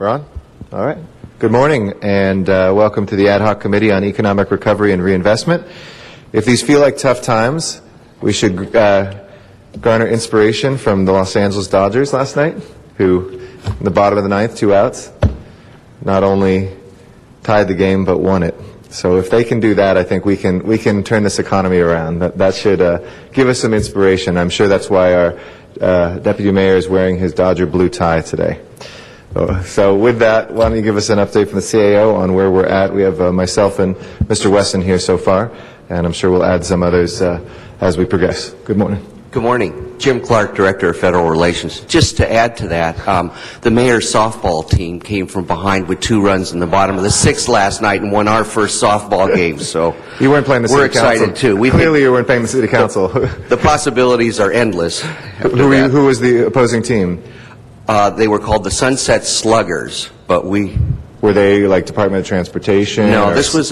We're on? All right. Good morning, and welcome to the Ad Hoc Committee on Economic Recovery and Reinvestment. If these feel like tough times, we should garner inspiration from the Los Angeles Dodgers last night, who, in the bottom of the ninth, 2 outs, not only tied the game, but won it. So if they can do that, I think we can turn this economy around. That should give us some inspiration. I'm sure that's why our Deputy Mayor is wearing his Dodger blue tie today. So with that, why don't you give us an update from the CAO on where we're at? We have myself and Mr. Wesson here so far, and I'm sure we'll add some others as we progress. Good morning. Good morning. Jim Clark, Director of Federal Relations. Just to add to that, the mayor's softball team came from behind with 2 runs in the bottom of the 6th last night and won our first softball game. So you weren't playing the city council. We're excited too. Clearly, you weren't playing the city council. The possibilities are endless. Who was the opposing team? They were called the Sunset Sluggers, but were they like Department of Transportation? No, this is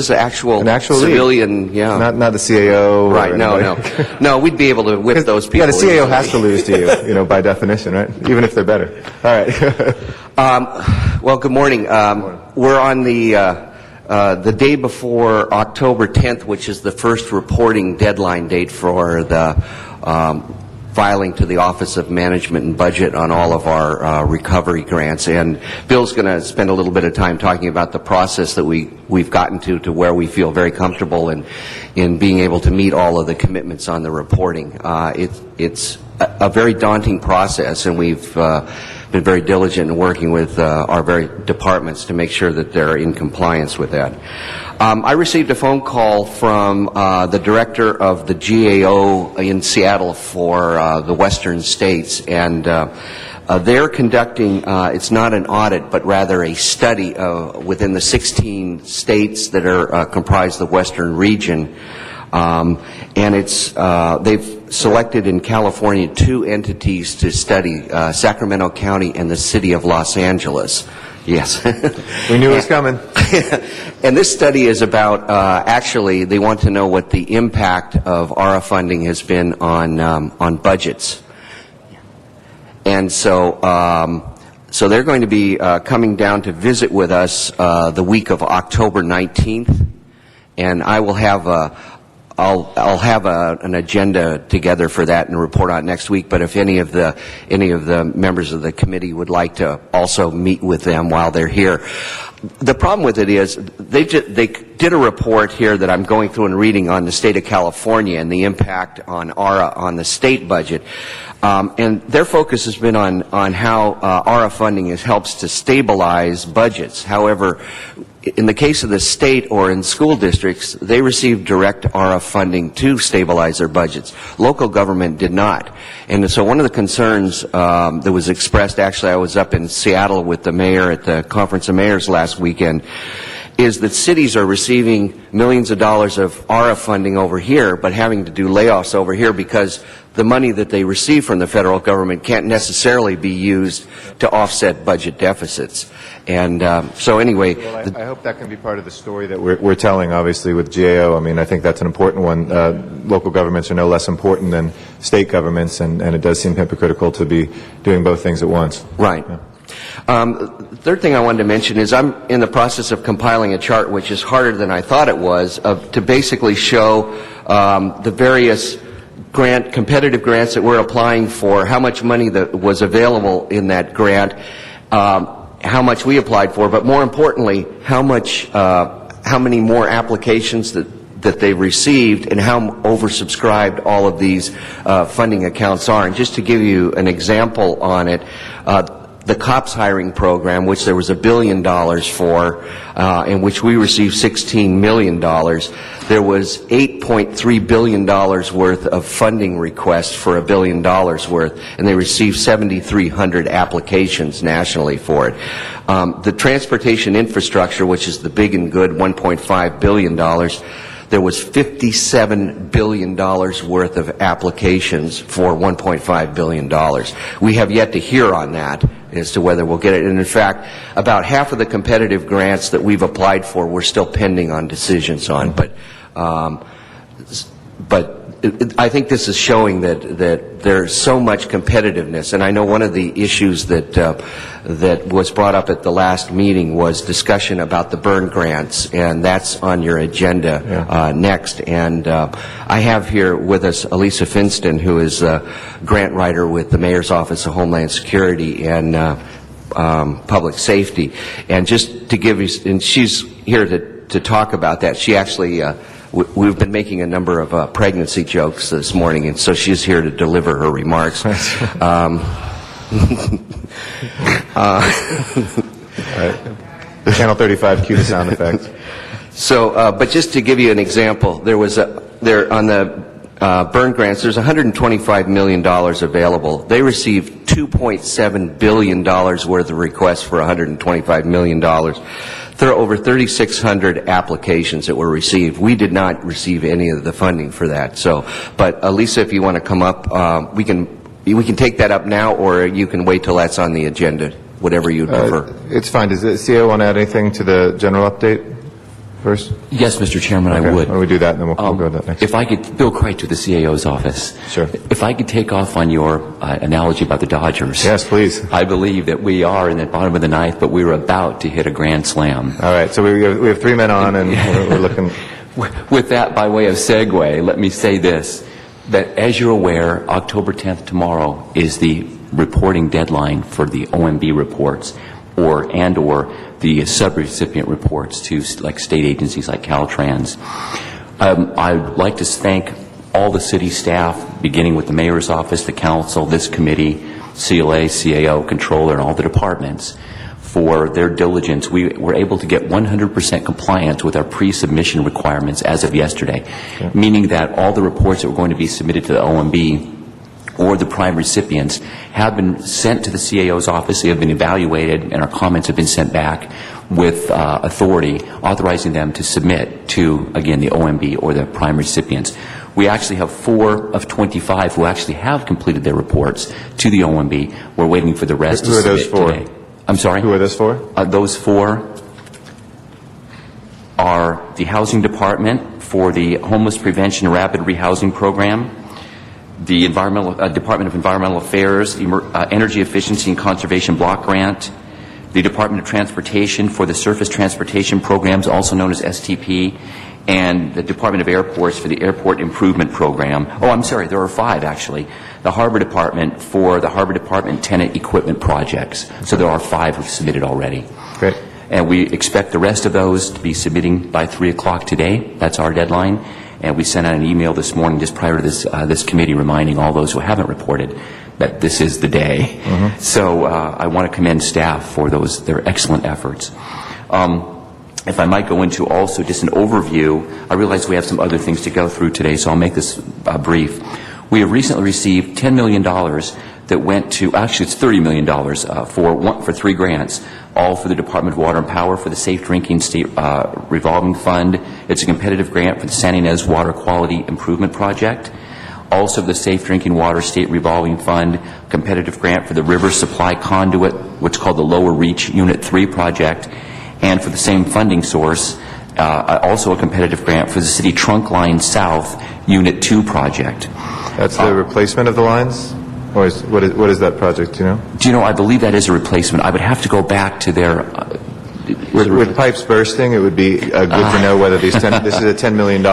an actual civilian league. Yeah, not the CAO. Right? No, we'd be able to whip those people. Yeah, the CAO has to lose to you, by definition, right? Even if they're better. All right. Well, good morning. We're on the day before October 10th, which is the first reporting deadline date for the filing to the Office of Management and Budget on all of our recovery grants. And Bill's going to spend a little bit of time talking about the process that we've gotten to where we feel very comfortable in being able to meet all of the commitments on the reporting. It's a very daunting process, and we've been very diligent in working with our very departments to make sure that they're in compliance with that. I received a phone call from the director of the GAO in Seattle for the Western states, and they're conducting, it's not an audit, but rather a study within the 16 states that are comprised of the Western region. And they've selected in California 2 entities to study, Sacramento County and the city of Los Angeles. Yes. We knew it was coming. And this study is about, actually, they want to know what the impact of ARA funding has been on budgets. And so they're going to be coming down to visit with us the week of October 19th, and I will have I'll have an agenda together for that and report on it next week. But if any of the members of the committee would like to also meet with them while they're here, the problem with it is they did a report here that I'm going through and reading on the state of California and the impact on ARA on the state budget. And their focus has been on how ARA funding helps to stabilize budgets. However, in the case of the state or in school districts, they received direct ARA funding to stabilize their budgets. Local government did not. And so one of the concerns that was expressed, actually I was up in Seattle with the mayor at the Conference of Mayors last weekend, is that cities are receiving millions of dollars of ARA funding over here, but having to do layoffs over here because the money that they receive from the federal government can't necessarily be used to offset budget deficits. And so anyway... Well, I hope that can be part of the story that we're telling, obviously, with GAO. I mean, I think that's an important one. Local governments are no less important than state governments, and it does seem hypocritical to be doing both things at once. Right. Yeah. Third thing I wanted to mention is I'm in the process of compiling a chart, which is harder than I thought it was, to basically show the various competitive grants that we're applying for, how much money that was available in that grant, how much we applied for, but more importantly, how many more applications that they received and how oversubscribed all of these funding accounts are. And just to give you an example on it, the COPS hiring program, which there was $1 billion for, in which we received $16 million, there was $8.3 billion worth of funding requests for $1 billion worth, and they received 7,300 applications nationally for it. The transportation infrastructure, which is the big and good $1.5 billion, there was $57 billion worth of applications for $1.5 billion. We have yet to hear on that as to whether we'll get it. And in fact, about half of the competitive grants that we've applied for we're still pending on decisions on. But I think this is showing that there's so much competitiveness, and I know one of the issues that was brought up at the last meeting was discussion about the burn grants, and that's on your agenda next. And I have here with us Elisa Finston, who is a grant writer with the Mayor's Office of Homeland Security and Public Safety. And just to give you, and she's here to talk about that. She actually we've been making a number of pregnancy jokes this morning, and so she's here to deliver her remarks. Channel 35, cue the sound effect. So, but just to give you an example, there was there on the burn grants, there's $125 million available. They received $2.7 billion worth of requests for $125 million. There are over 3,600 applications that were received. We did not receive any of the funding for that. So, but Elisa, if you want to come up, we can take that up now, or you can wait till that's on the agenda, whatever you prefer. It's fine. Does the CEO want to add anything to the general update first? Yes, Mr. Chairman, Okay. I would. Why don't we do that, and then we'll go to that next. If I could, Bill Craig to the CAO's office. Sure. If I could take off on your analogy about the Dodgers. Yes, please. I believe that we are in the bottom of the ninth, but we were about to hit a grand slam. All right, so we have 3 men on, and we're looking. With that, by way of segue, let me say this, that as you're aware, October 10th tomorrow is the reporting deadline for the OMB reports or the subrecipient reports to like state agencies like Caltrans. I'd like to thank all the city staff, beginning with the mayor's office, the council, this committee, CLA, CAO, controller, and all the departments for their diligence. We were able to get 100% compliance with our pre-submission requirements as of yesterday, meaning that all the reports that were going to be submitted to the OMB or the prime recipients have been sent to the CAO's office. They have been evaluated, and our comments have been sent back with authority authorizing them to submit to, again, the OMB or the prime recipients. We actually have 4 of 25 who actually have completed their reports to the OMB. We're waiting for the rest to submit today. Who are those 4? I'm sorry? Who are those 4? Those 4 are the Housing Department for the Homeless Prevention and Rapid Rehousing Program, the Department of Environmental Affairs, Energy Efficiency and Conservation Block Grant, the Department of Transportation for the Surface Transportation Programs, also known as STP, and the Department of Airports for the Airport Improvement Program. Oh, I'm sorry, there are 5 actually. The Harbor Department for the Harbor Department Tenant Equipment Projects. So there are 5 who've submitted already. Great. And we expect the rest of those to be submitting by 3 o'clock today. That's our deadline. And we sent out an email this morning just prior to this committee reminding all those who haven't reported that this is the day. Mm-hmm. So I want to commend staff for their excellent efforts. If I might go into also just an overview, I realize we have some other things to go through today, so I'll make this brief. We have recently received $10 million that went to, actually it's $30 million for 3 grants, all for the Department of Water and Power for the Safe Drinking State Revolving Fund. It's a competitive grant for the San Ynez Water Quality Improvement Project. Also the Safe Drinking Water State Revolving Fund, competitive grant for the River Supply Conduit, what's called the Lower Reach Unit 3 project. And for the same funding source, also a competitive grant for the City Trunk Line South Unit 2 project. That's the replacement of the lines? Or what is that project, do you know? Do you know, I believe that is a replacement. I would have to go back to their... With pipes bursting, it would be good to know whether this is a $10 million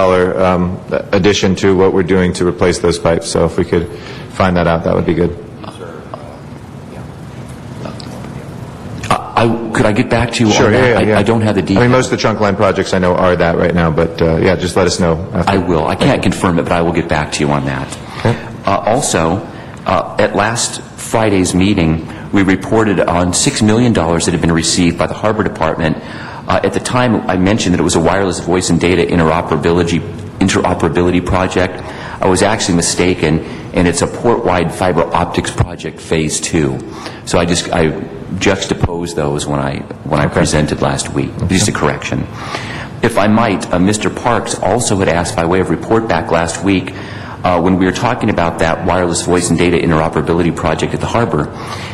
addition to what we're doing to replace those pipes. So if we could find that out, that would be good. Could I get back to you Sure, on that? yeah. I don't have the details. I mean, most of the trunk line projects I know are that right now, but yeah, just let us know. After. I will. I can't confirm it, but I will get back to you on that. Okay. Also, at last Friday's meeting, we reported on $6 million that had been received by the Harbor Department. At the time, I mentioned that it was a wireless voice and data interoperability project. I was actually mistaken, and it's a port-wide fiber optics project, phase 2. So I juxtaposed those when I presented last week. Just a correction. If I might, Mr. Parks also had asked by way of report back last week when we were talking about that wireless voice and data interoperability project at the Harbor,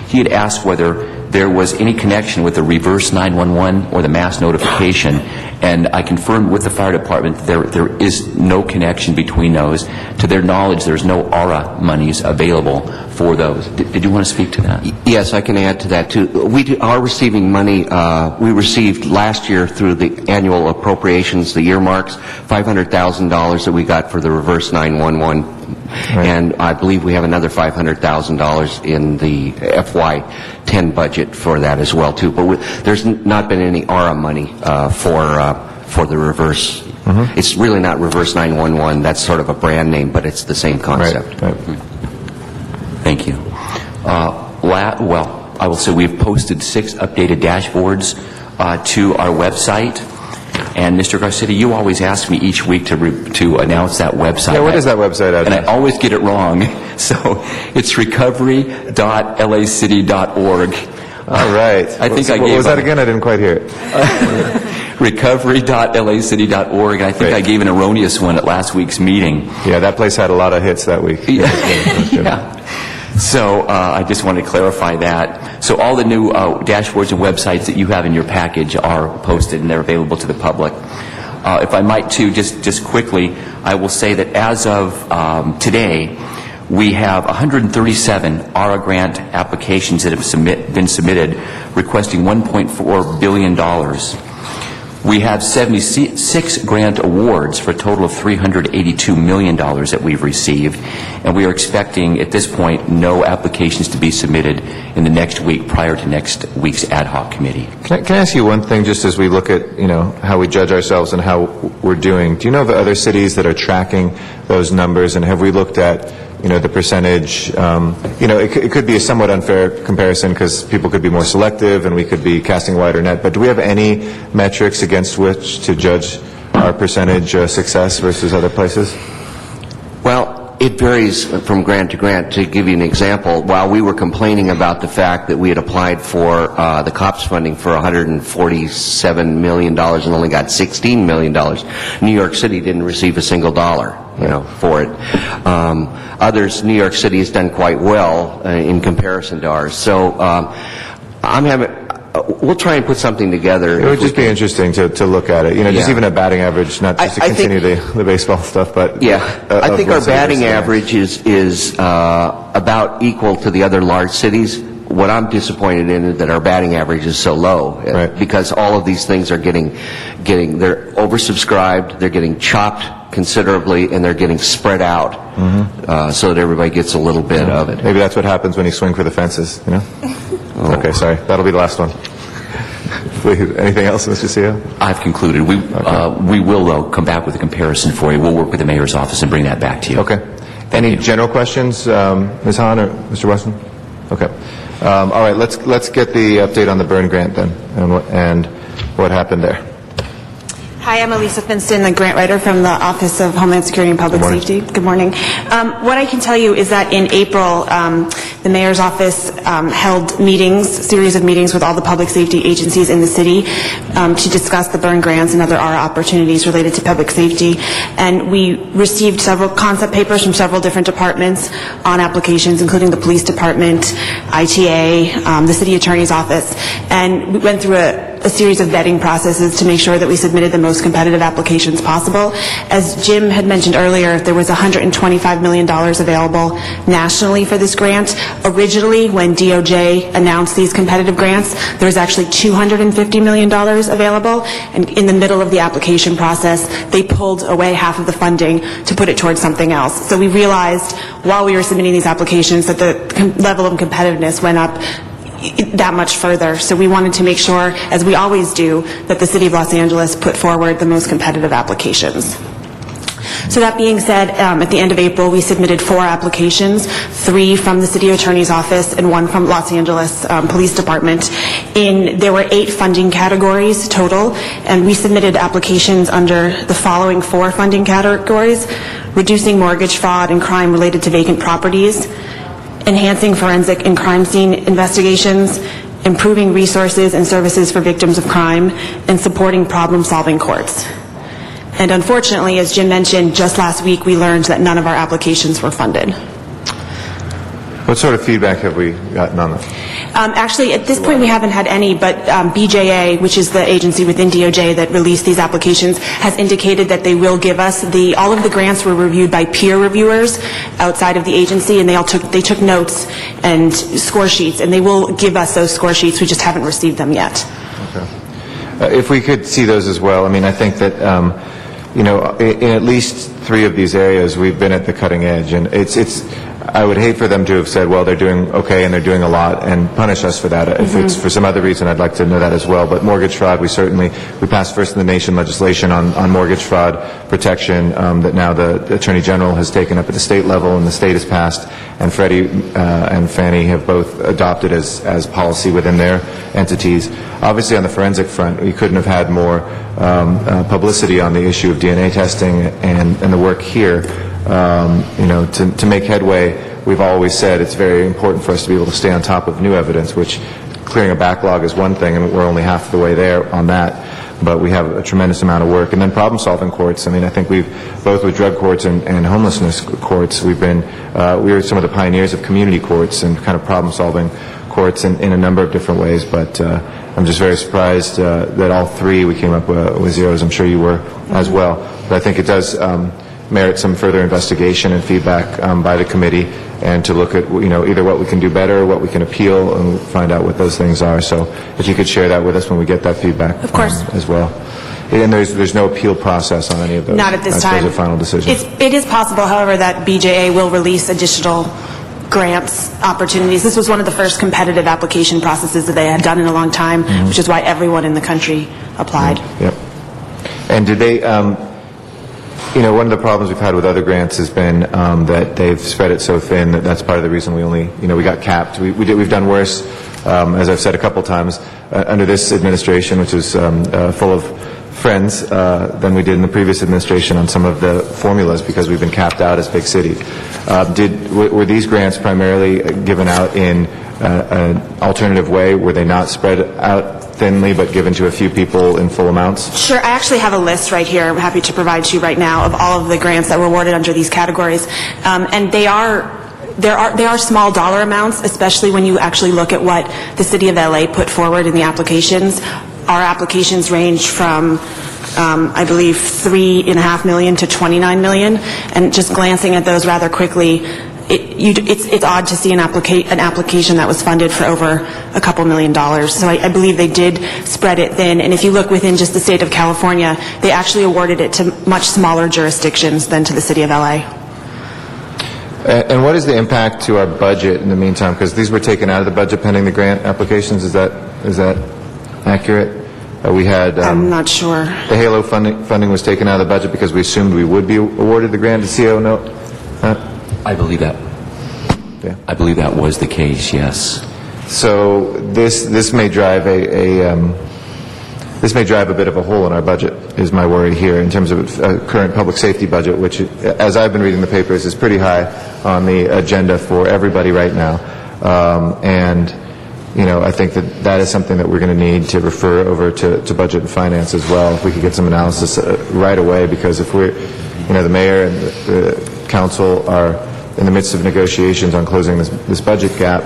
he had asked whether there was any connection with the reverse 911 or the mass notification, and I confirmed with the fire department that there is no connection between those. To their knowledge, there's no ARA monies available for those. Did you want to speak to that? Yes, I can add to that, too. We are receiving money. We received last year through the annual appropriations, the earmarks, $500,000 that we got for the reverse 911. Right. And I believe we have another $500,000 in the FY10 budget for that as well, too. But there's not been any ARA money for the reverse. Mm-hmm. It's really not reverse 911. That's sort of a brand name, but it's the same concept. Right. Thank you. Well, I will say we've posted 6 updated dashboards to our website. And Mr. Garcetti, you always ask me each week to announce that website. Yeah, what is that website address? And I always get it wrong. So it's recovery.lacity.org. All right. I think what was that again? I didn't quite hear it. recovery.lacity.org. And I think I gave an erroneous one at last week's meeting. Yeah, that place had a lot of hits that week. Yeah. So I just wanted to clarify that. So all the new dashboards and websites that you have in your package are posted and they're available to the public. If I might, too, just quickly, I will say that as of today, we have 137 ARA grant applications that have been submitted requesting $1.4 billion. We have 76 grant awards for a total of $382 million that we've received, and we are expecting at this point no applications to be submitted in the next week prior to next week's ad hoc committee. Can I ask you one thing, just as we look at how we judge ourselves and how we're doing? Do you know of other cities that are tracking those numbers, and have we looked at the percentage? It could be a somewhat unfair comparison because people could be more selective and we could be casting a wider net, but do we have any metrics against which to judge our percentage success versus other places? Well, it varies from grant to grant. To give you an example, while we were complaining about the fact that we had applied for the COPS funding for $147 million and only got $16 million, New York City didn't receive a single dollar for it. Others, New York City has done quite well in comparison to ours. So we'll try and put something together. It would just be interesting to look at it. Just even a batting average, not just to continue the baseball stuff, but yeah. I think our batting average is about equal to the other large cities. What I'm disappointed in is that our batting average is so low, right, because all of these things are they're oversubscribed, they're getting chopped considerably, and they're getting spread out, so that everybody gets a little bit of it. Maybe that's what happens when you swing for the fences, Oh. Okay, sorry. That'll be the last one. Anything else, Mr. CEO? I've concluded. We will, though, come back with a comparison for you. We'll work with the mayor's office and bring that back to you. Okay. Any general questions, Ms. Hahn or Mr. Weston? Okay. All right. Let's get the update on the burn grant then, and what happened there. Hi, I'm Elisa Finston, the grant writer from the Office of Homeland Security and Public Safety. Good morning. What I can tell you is that in April, the mayor's office held series of meetings with all the public safety agencies in the city to discuss the burn grants and other ARA opportunities related to public safety. And we received several concept papers from several different departments on applications, including the police department, ITA, the city attorney's office. And we went through a series of vetting processes to make sure that we submitted the most competitive applications possible. As Jim had mentioned earlier, there was $125 million available nationally for this grant. Originally, when DOJ announced these competitive grants, there was actually $250 million available, and in the middle of the application process, they pulled away half of the funding to put it towards something else. So we realized while we were submitting these applications that the level of competitiveness went up that much further. So we wanted to make sure, as we always do, that the City of Los Angeles put forward the most competitive applications. So that being said, at the end of April, we submitted 4 applications, 3 from the City Attorney's Office and 1 from Los Angeles Police Department. There were 8 funding categories total, and we submitted applications under the following 4 funding categories: reducing mortgage fraud and crime related to vacant properties, enhancing forensic and crime scene investigations, improving resources and services for victims of crime, and supporting problem-solving courts. And unfortunately, as Jim mentioned, just last week we learned that none of our applications were funded. What sort of feedback have we gotten on that? Actually, at this point, we haven't had any, but BJA, which is the agency within DOJ that released these applications, has indicated that they will give us all of the grants were reviewed by peer reviewers outside of the agency, and they took notes and score sheets, and they will give us those score sheets. We just haven't received them yet. Okay. If we could see those as well, I mean, I think that, in at least 3 of these areas, we've been at the cutting edge, and I would hate for them to have said, well, they're doing okay and they're doing a lot, and punish us for that. If it's for some other reason, I'd like to know that as well. But mortgage fraud, we passed first in the nation legislation on mortgage fraud protection that now the Attorney General has taken up at the state level, and the state has passed, and Freddie and Fannie have both adopted as policy within their entities. Obviously, on the forensic front, we couldn't have had more publicity on the issue of DNA testing and the work here. To make headway, we've always said it's very important for us to be able to stay on top of new evidence, which clearing a backlog is one thing, and we're only half the way there on that. But we have a tremendous amount of work. And then problem-solving courts. I mean, I think we've, both with drug courts and homelessness courts, we were some of the pioneers of community courts and kind of problem-solving courts in a number of different ways. But I'm just very surprised that all 3 we came up with zeros. I'm sure you were as well. But I think it does merit some further investigation and feedback by the committee, and to look at either what we can do better, what we can appeal, and find out what those things are. So if you could share that with us when we get that feedback, of course, as well. And there's no appeal process on any of those. Not at this time. Those are final decisions. It is possible, however, that BJA will release additional grants opportunities. This was one of the first competitive application processes that they had done in a long time, which is why everyone in the country applied. Yep. And did they? One of the problems we've had with other grants has been that they've spread it so thin that that's part of the reason we got capped. We've done worse, as I've said a couple times, under this administration, which is full of friends, than we did in the previous administration on some of the formulas, because we've been capped out as big cities. Were these grants primarily given out in an alternative way? Were they not spread out thinly, but given to a few people in full amounts? Sure. I actually have a list right here I'm happy to provide to you right now of all of the grants that were awarded under these categories. And they are small dollar amounts, especially when you actually look at what the City of LA put forward in the applications. Our applications range from, I believe, $3.5 million to $29 million. And just glancing at those rather quickly, it's odd to see an application that was funded for over a couple $1 million. So I believe they did spread it thin. And if you look within just the state of California, they actually awarded it to much smaller jurisdictions than to the City of LA. And what is the impact to our budget in the meantime? Because these were taken out of the budget pending the grant applications. Is that accurate? We had. I'm not sure. The HALO funding was taken out of the budget because we assumed we would be awarded the grant. Did CO note? I believe that. Yeah. I believe that was the case. Yes. So this may drive this may drive a bit of a hole in our budget, is my worry here, in terms of current public safety budget, which, as I've been reading the papers, is pretty high on the agenda for everybody right now. And I think that is something that we're going to need to refer over to Budget and Finance as well, if we could get some analysis right away, because if we're, the mayor and the council are in the midst of negotiations on closing this budget gap,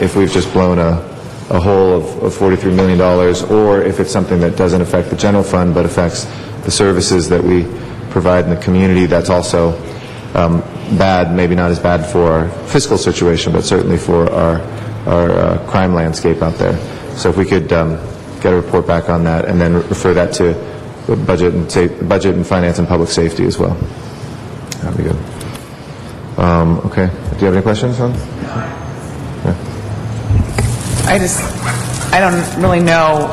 if we've just blown a hole of $43 million, or if it's something that doesn't affect the general fund but affects the services that we provide in the community, that's also bad, maybe not as bad for our fiscal situation, but certainly for our crime landscape out there. So if we could get a report back on that and then refer that to Budget and Finance and Public Safety as well. That'd be good. Okay. Do you have any questions on? Yeah. I don't really know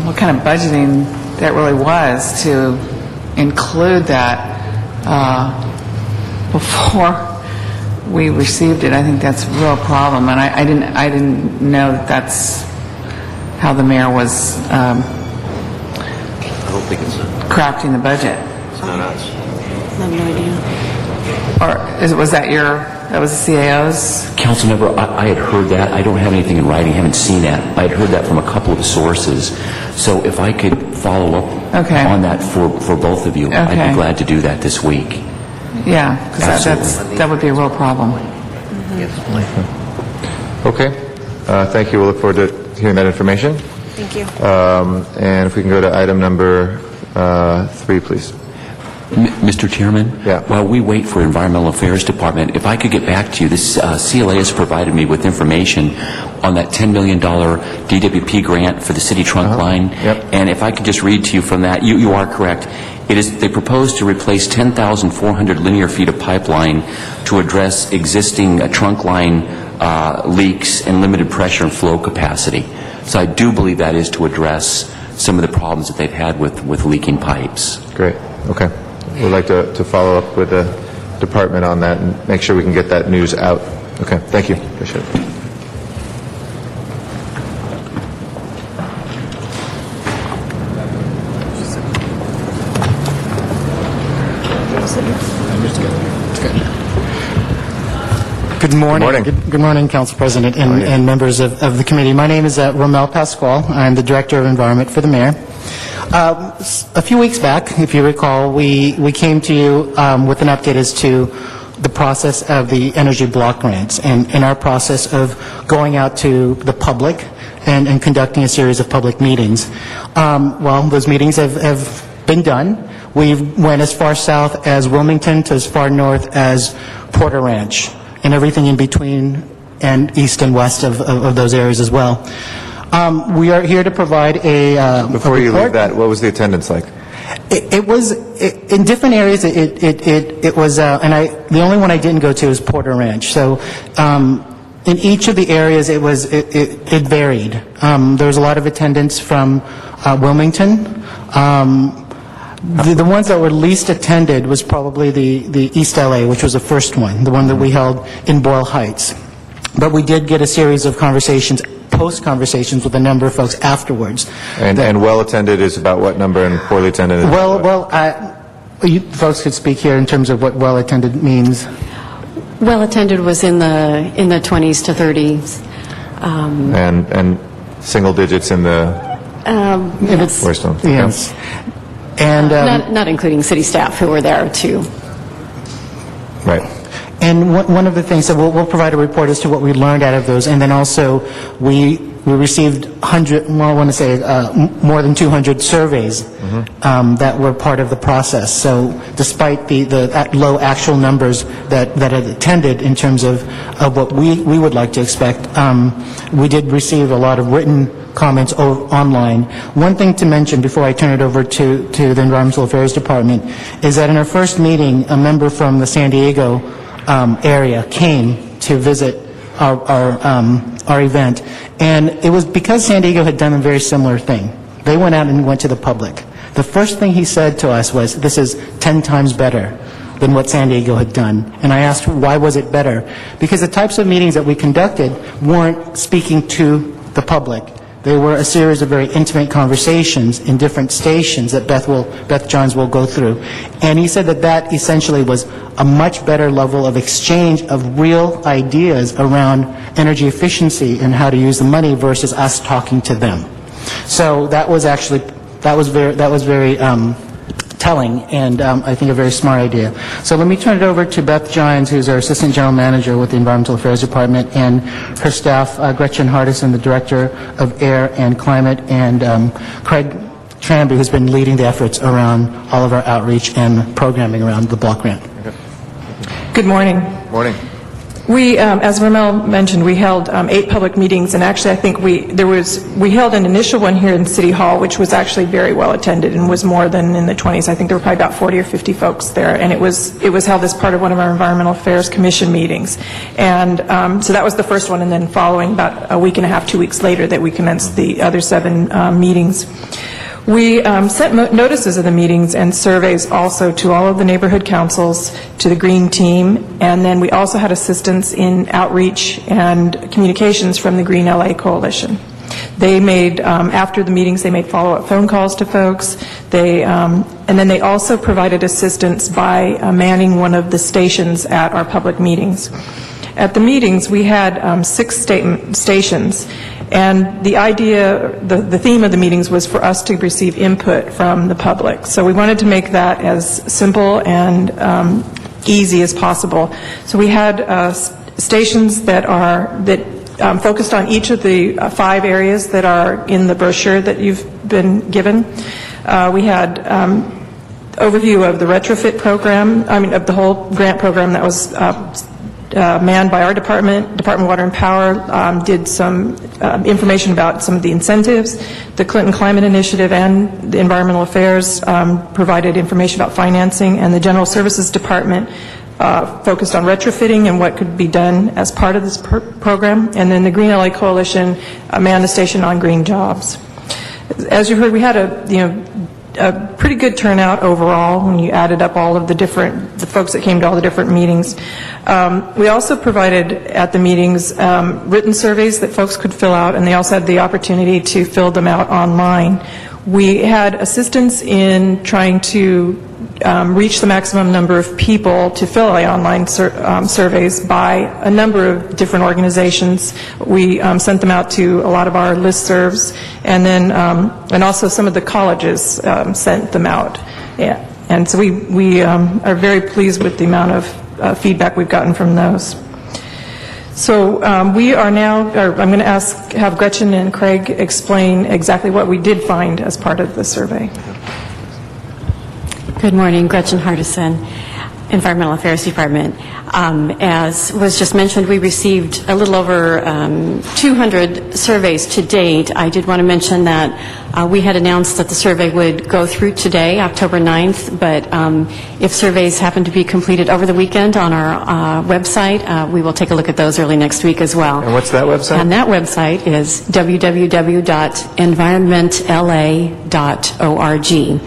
what kind of budgeting that really was to include that before we received it. I think that's a real problem, and I didn't know that that's how the mayor was I don't think it's crafting the budget. It's not us. I have no idea. Or was that was the CAO's? Councilmember, I had heard that. I don't have anything in writing. I haven't seen that. I had heard that from a couple of sources. So if I could follow up on that for both of you, I'd be glad to do that this week. Yeah, because that would be a real problem. Okay. Thank you. We'll look forward to hearing that information. Thank you. And if we can go to item number 3, please. Mr. Chairman? Yeah. While we wait for Environmental Affairs Department, if I could get back to you, this CLA has provided me with information on that $10 million DWP grant for the city trunk line. Yep. And if I could just read to you from that, you are correct. They propose to replace 10,400 linear feet of pipeline to address existing trunk line leaks and limited pressure and flow capacity. So I do believe that is to address some of the problems that they've had with leaking pipes. Great. Okay. We'd like to follow up with the department on that and make sure we can get that news out. Okay. Thank you. Appreciate it. Good morning. Good morning. Good morning, Council President and members of the committee. My name is Romel Pascual. I'm the Director of Environment for the Mayor. A few weeks back, if you recall, we came to you with an update as to the process of the energy block grants and in our process of going out to the public and conducting a series of public meetings. Well, those meetings have been done. We went as far south as Wilmington to as far north as Porter Ranch, and everything in between and east and west of those areas as well. We are here to provide Before you leave that, what was the attendance like? It was in different areas. It was, and the only one I didn't go to is Porter Ranch. So in each of the areas, it varied. There was a lot of attendance from Wilmington. The ones that were least attended was probably the East LA, which was the first one, the one that we held in Boyle Heights. But we did get a series of conversations, post-conversations with a number of folks afterwards. And well-attended is about what number, and poorly attended is about what? You folks could speak here in terms of what well-attended means. Well-attended was in the 20s to 30s. And single digits in the worst ones. Yes. And not including city staff who were there too. Right. And one of the things that we'll provide a report as to what we learned out of those, and then also we received more than 200 surveys that were part of the process. So despite the low actual numbers that had attended in terms of what we would like to expect, we did receive a lot of written comments online. One thing to mention before I turn it over to the Environmental Affairs Department is that in our first meeting, a member from the San Diego area came to visit our event, and it was because San Diego had done a very similar thing. They went out and went to the public. The first thing he said to us was, "This is 10 times better than what San Diego had done." And I asked, why was it better? Because the types of meetings that we conducted weren't speaking to the public. They were a series of very intimate conversations in different stations that Beth Johns will go through. And he said that essentially was a much better level of exchange of real ideas around energy efficiency and how to use the money versus us talking to them. So that was very telling, and I think a very smart idea. So let me turn it over to Beth Johns, who's our Assistant General Manager with the Environmental Affairs Department, and her staff, Gretchen Hardison, the Director of Air and Climate, and Craig Tranby, who's been leading the efforts around all of our outreach and programming around the block grant. Good morning. Morning. We, as Ramel mentioned, we held 8 public meetings, and actually I think we held an initial one here in City Hall, which was actually very well attended and was more than in the 20s. I think there were probably about 40 or 50 folks there, and it was held as part of one of our Environmental Affairs Commission meetings. And so that was the first one, and then following about a week and a half, 2 weeks later, that we commenced the other 7 meetings. We sent notices of the meetings and surveys also to all of the neighborhood councils, to the Green team, and then we also had assistance in outreach and communications from the Green LA Coalition. They made, after the meetings, they made follow-up phone calls to folks. And then they also provided assistance by manning one of the stations at our public meetings. At the meetings, we had 6 stations, and the idea, the theme of the meetings was for us to receive input from the public. So we wanted to make that as simple and easy as possible. So we had stations that focused on each of the 5 areas that are in the brochure that you've been given. We had overview of the retrofit program, of the whole grant program that was manned by our Department of Water and Power, did some information about some of the incentives. The Clinton Climate Initiative and the Environmental Affairs provided information about financing, and the General Services Department focused on retrofitting and what could be done as part of this program. And then the Green LA Coalition manned the station on green jobs. As you heard, we had a pretty good turnout overall when you added up all of the folks that came to all the different meetings. We also provided at the meetings written surveys that folks could fill out, and they also had the opportunity to fill them out online. We had assistance in trying to reach the maximum number of people to fill out online surveys by a number of different organizations. We sent them out to a lot of our listservs, and then and also some of the colleges sent them out. Yeah. And so we are very pleased with the amount of feedback we've gotten from those. So we are now, I'm going to have Gretchen and Craig explain exactly what we did find as part of the survey. Good morning, Gretchen Hardison, Environmental Affairs Department. As was just mentioned, we received a little over 200 surveys to date. I did want to mention that we had announced that the survey would go through today, October 9th, but if surveys happen to be completed over the weekend on our website, we will take a look at those early next week as well. And what's that website? And that website is www.environmentla.org.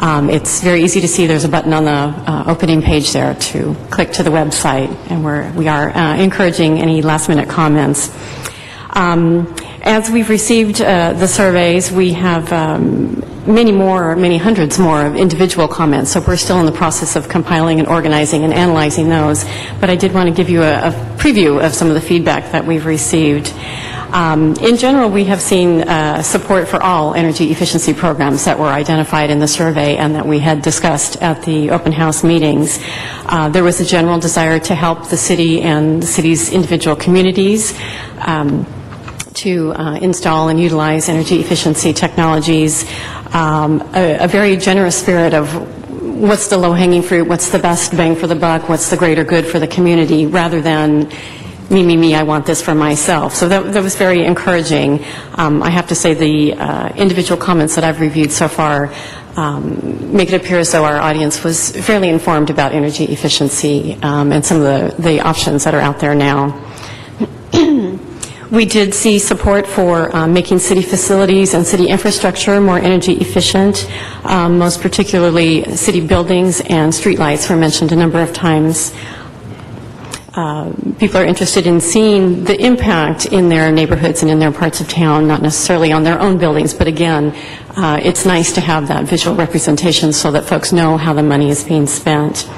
It's very easy to see. There's a button on the opening page there to click to the website, and we are encouraging any last-minute comments. As we've received the surveys, we have many hundreds more of individual comments, so we're still in the process of compiling and organizing and analyzing those. But I did want to give you a preview of some of the feedback that we've received. In general, we have seen support for all energy efficiency programs that were identified in the survey and that we had discussed at the open house meetings. There was a general desire to help the city and the city's individual communities to install and utilize energy efficiency technologies. A very generous spirit of what's the low-hanging fruit, what's the best bang for the buck, what's the greater good for the community, rather than me, I want this for myself. So that was very encouraging. I have to say the individual comments that I've reviewed so far make it appear as though our audience was fairly informed about energy efficiency and some of the options that are out there now. We did see support for making city facilities and city infrastructure more energy efficient. Most particularly, city buildings and streetlights were mentioned a number of times. People are interested in seeing the impact in their neighborhoods and in their parts of town, not necessarily on their own buildings, but again, it's nice to have that visual representation so that folks know how the money is being spent.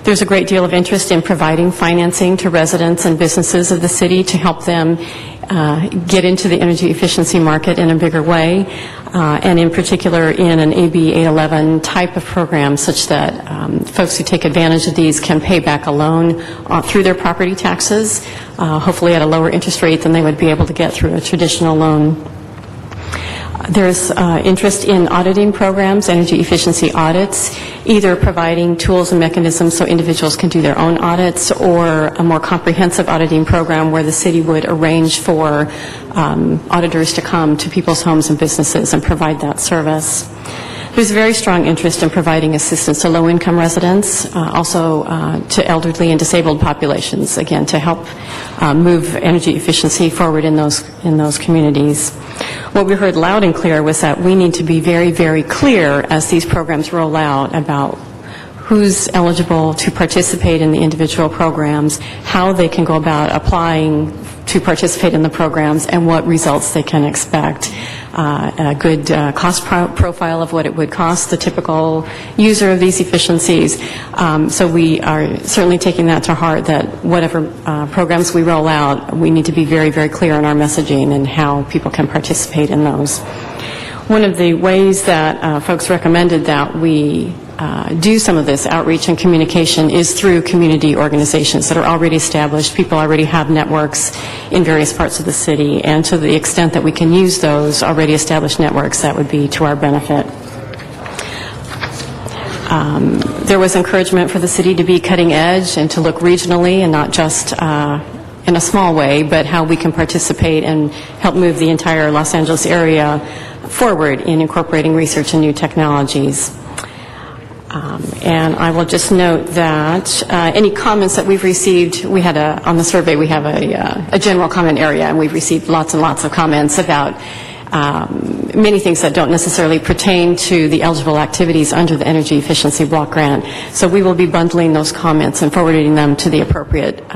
There's a great deal of interest in providing financing to residents and businesses of the city to help them get into the energy efficiency market in a bigger way, and in particular in an AB 811 type of program, such that folks who take advantage of these can pay back a loan through their property taxes, hopefully at a lower interest rate than they would be able to get through a traditional loan. There's interest in auditing programs, energy efficiency audits, either providing tools and mechanisms so individuals can do their own audits, or a more comprehensive auditing program where the city would arrange for auditors to come to people's homes and businesses and provide that service. There's a very strong interest in providing assistance to low-income residents, also to elderly and disabled populations, again, to help move energy efficiency forward in those communities. What we heard loud and clear was that we need to be very, very clear as these programs roll out about who's eligible to participate in the individual programs, how they can go about applying to participate in the programs, and what results they can expect. A good cost profile of what it would cost the typical user of these efficiencies. So we are certainly taking that to heart, that whatever programs we roll out, we need to be very, very clear in our messaging and how people can participate in those. One of the ways that folks recommended that we do some of this outreach and communication is through community organizations that are already established. People already have networks in various parts of the city, and to the extent that we can use those already established networks, that would be to our benefit. There was encouragement for the city to be cutting edge and to look regionally and not just in a small way, but how we can participate and help move the entire Los Angeles area forward in incorporating research and new technologies. And I will just note that any comments that we've received, we had on the survey, we have a general comment area, and we've received lots and lots of comments about many things that don't necessarily pertain to the eligible activities under the Energy Efficiency Block Grant. So we will be bundling those comments and forwarding them to the appropriate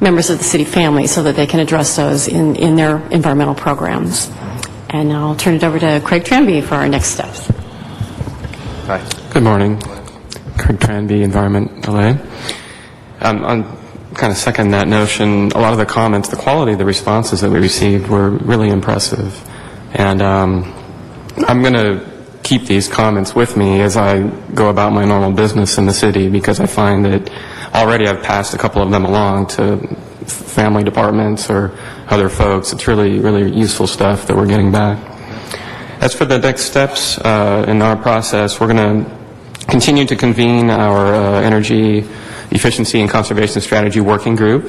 members of the city family so that they can address those in their environmental programs. And I'll turn it over to Craig Tranby for our next steps. Hi. Good morning. Craig Tranby, Environment LA. On kind of second that notion, a lot of the comments, the quality of the responses that we received were really impressive. And I'm going to keep these comments with me as I go about my normal business in the city, because I find that already I've passed a couple of them along to family departments or other folks. It's really, really useful stuff that we're getting back. As for the next steps in our process, we're going to continue to convene our energy efficiency and conservation strategy working group,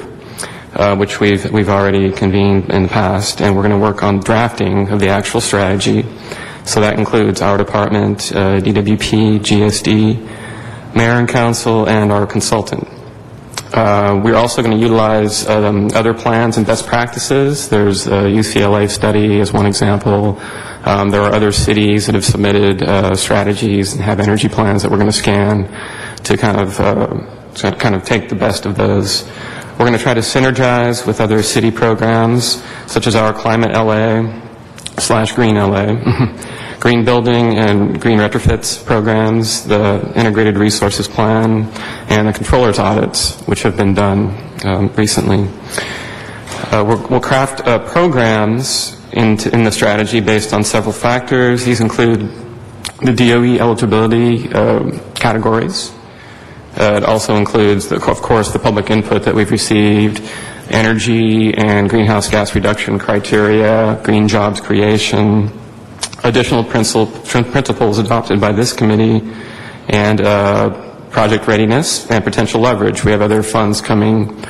which we've already convened in the past, and we're going to work on drafting of the actual strategy. So that includes our department, DWP, GSD, mayor and council, and our consultant. We're also going to utilize other plans and best practices. There's a UCLA study as one example. There are other cities that have submitted strategies and have energy plans that we're going to scan to kind of take the best of those. We're going to try to synergize with other city programs, such as our Climate LA/Green LA, Green Building and Green Retrofits programs, the Integrated Resources Plan, and the Controller's Audits, which have been done recently. We'll craft programs in the strategy based on several factors. These include the DOE eligibility categories. It also includes, of course, the public input that we've received, energy and greenhouse gas reduction criteria, green jobs creation, additional principles adopted by this committee, and project readiness and potential leverage. We have other funds coming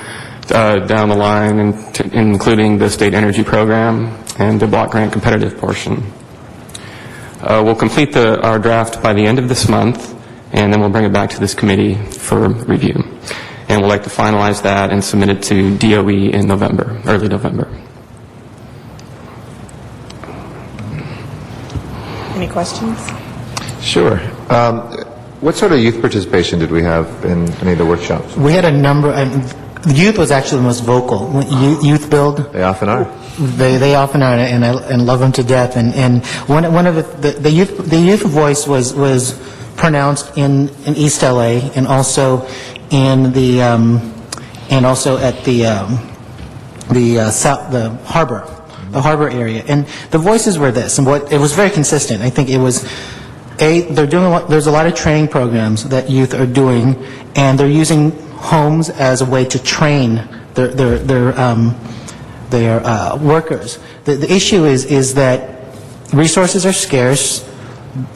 down the line, including the state energy program and the block grant competitive portion. We'll complete our draft by the end of this month, and then we'll bring it back to this committee for review. And we'd like to finalize that and submit it to DOE in November, early November. Any questions? Sure. What sort of youth participation did we have in any of the workshops? We had a number, the youth was actually the most vocal. Youth Build. They often are. They often are, and I love them to death. And one of the youth voice was pronounced in East LA, and also in the and also at the harbor area. And the voices were this, and it was very consistent. I think it was there's a lot of training programs that youth are doing, and they're using homes as a way to train their workers. The issue is that resources are scarce.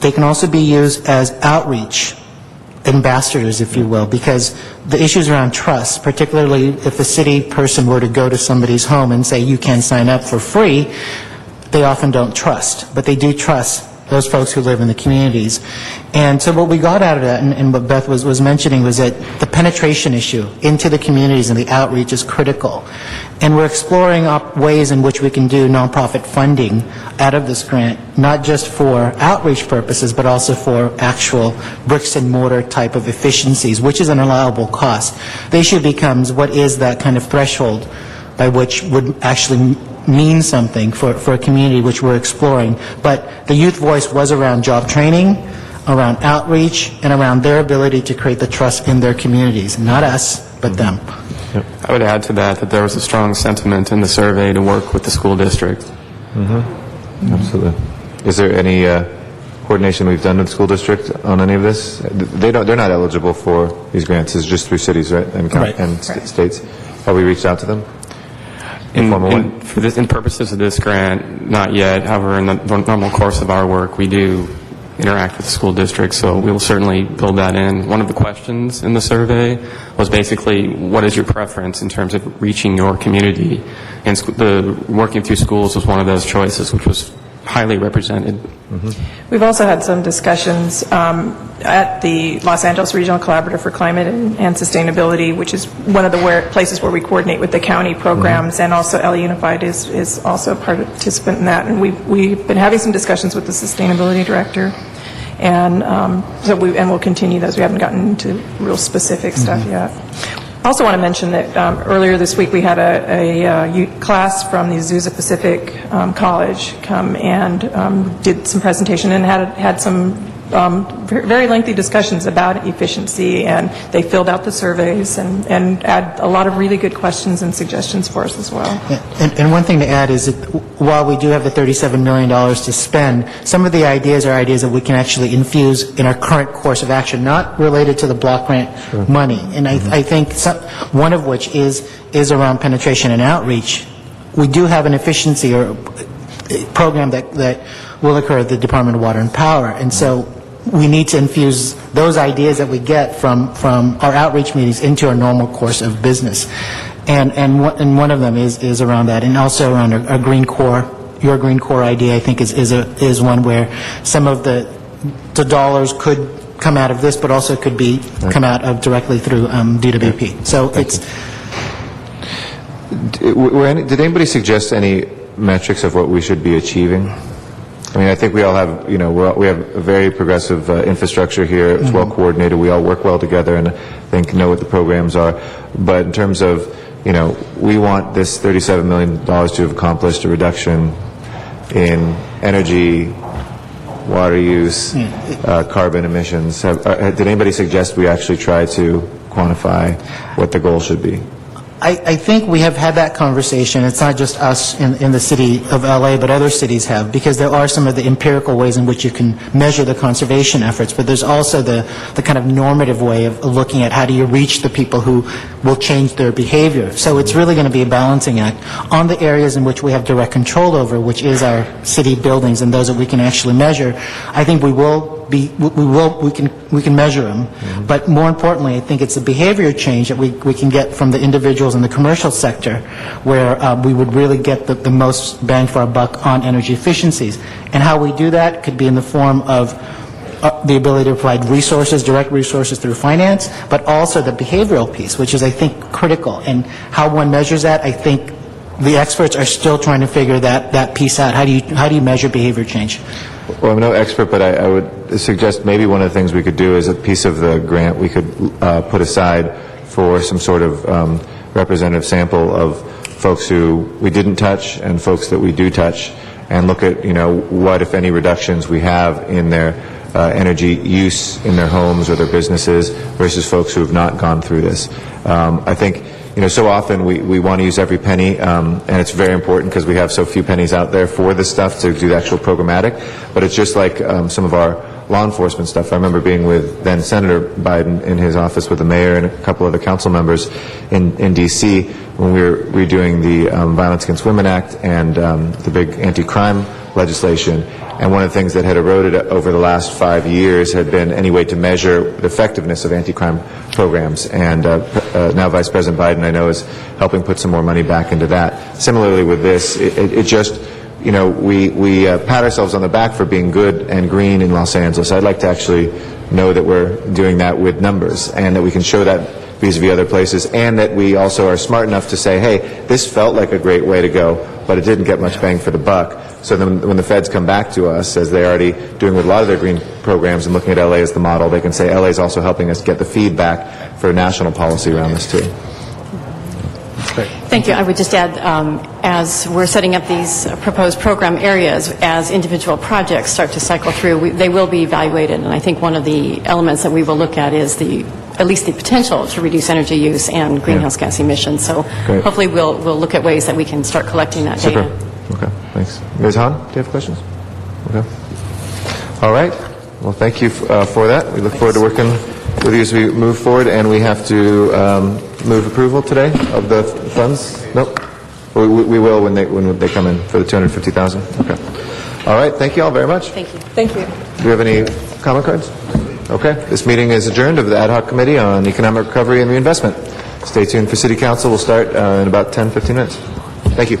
They can also be used as outreach ambassadors, if you will, because the issues around trust, particularly if a city person were to go to somebody's home and say, you can sign up for free, they often don't trust, but they do trust those folks who live in the communities. And so what we got out of that, and what Beth was mentioning, was that the penetration issue into the communities and the outreach is critical. And we're exploring ways in which we can do nonprofit funding out of this grant, not just for outreach purposes, but also for actual bricks and mortar type of efficiencies, which is an allowable cost. The issue becomes, what is that kind of threshold by which would actually mean something for a community, which we're exploring. But the youth voice was around job training, around outreach, and around their ability to create the trust in their communities. Not us, but them. Yep. I would add to that there was a strong sentiment in the survey to work with the school district. Mm-hmm. Absolutely. Is there any coordination we've done with the school district on any of this? They're not eligible for these grants. It's just through cities, right? And states. Have we reached out to them? In purposes of this grant, not yet. However, in the normal course of our work, we do interact with the school district, so we will certainly build that in. One of the questions in the survey was basically, what is your preference in terms of reaching your community? And working through schools was one of those choices, which was highly represented. We've also had some discussions at the Los Angeles Regional Collaborative for Climate and Sustainability, which is one of the places where we coordinate with the county programs, and also LA Unified is also a participant in that. And we've been having some discussions with the sustainability director, and we'll continue those. We haven't gotten into real specific stuff yet. I also want to mention that earlier this week we had a class from the Azusa Pacific College come and did some presentation and had some very lengthy discussions about efficiency, and they filled out the surveys and had a lot of really good questions and suggestions for us as well. And one thing to add is that while we do have the $37 million to spend, some of the ideas are ideas that we can actually infuse in our current course of action, not related to the block grant money. And I think one of which is around penetration and outreach. We do have an efficiency or program that will occur at the Department of Water and Power, and so we need to infuse those ideas that we get from our outreach meetings into our normal course of business. And one of them is around that, and also around a green core. Your green core idea, I think, is one where some of the dollars could come out of this, but also could be come out of directly through DWP. So did anybody suggest any metrics of what we should be achieving? I mean, I think we all have, we have a very progressive infrastructure here. It's well coordinated. We all work well together, and I think know what the programs are. But in terms of, we want this $37 million to have accomplished a reduction in energy, water use, carbon emissions. Did anybody suggest we actually try to quantify what the goal should be? I think we have had that conversation. It's not just us in the city of LA, but other cities have, because there are some of the empirical ways in which you can measure the conservation efforts, but there's also the kind of normative way of looking at how do you reach the people who will change their behavior. So it's really going to be a balancing act. On the areas in which we have direct control over, which is our city buildings and those that we can actually measure, I think we can measure them, but more importantly, I think it's the behavior change that we can get from the individuals in the commercial sector, where we would really get the most bang for our buck on energy efficiencies. And how we do that could be in the form of the ability to provide resources, direct resources through finance, but also the behavioral piece, which is, I think, critical. And how one measures that, I think the experts are still trying to figure that piece out. How do you measure behavior change? Well, I'm no expert, but I would suggest maybe one of the things we could do is a piece of the grant we could put aside for some sort of representative sample of folks who we didn't touch and folks that we do touch, and look at, what, if any, reductions we have in their energy use in their homes or their businesses versus folks who have not gone through this. I think, so often we want to use every penny, and it's very important because we have so few pennies out there for this stuff to do the actual programmatic, but it's just like some of our law enforcement stuff. I remember being with then Senator Biden in his office with the mayor and a couple other council members in D.C. when we were redoing the Violence Against Women Act and the big anti-crime legislation. And one of the things that had eroded over the last 5 years had been any way to measure the effectiveness of anti-crime programs. And now Vice President Biden, I know, is helping put some more money back into that. Similarly with this, it just, we pat ourselves on the back for being good and green in Los Angeles. I'd like to actually know that we're doing that with numbers, and that we can show that vis-a-vis other places, and that we also are smart enough to say, hey, this felt like a great way to go, but it didn't get much bang for the buck. So then when the feds come back to us, as they're already doing with a lot of their green programs and looking at LA as the model, they can say LA is also helping us get the feedback for national policy around this too. Thank you. I would just add, as we're setting up these proposed program areas, as individual projects start to cycle through, they will be evaluated. And I think one of the elements that we will look at is at least the potential to reduce energy use and greenhouse gas emissions. So hopefully we'll look at ways that we can start collecting that data. Okay, thanks. Ms. Hahn, do you have questions? Okay. All right. Well, thank you for that. We look forward to working with you as we move forward, and we have to move approval today of the funds? Nope. We will when they come in for the $250,000. Okay. All right. Thank you all very much. Thank you. Thank you. Do you have any comment cards? Okay. This meeting is adjourned of the Ad Hoc Committee on Economic Recovery and Reinvestment. Stay tuned for City Council. We'll start in about 10, 15 minutes. Thank you.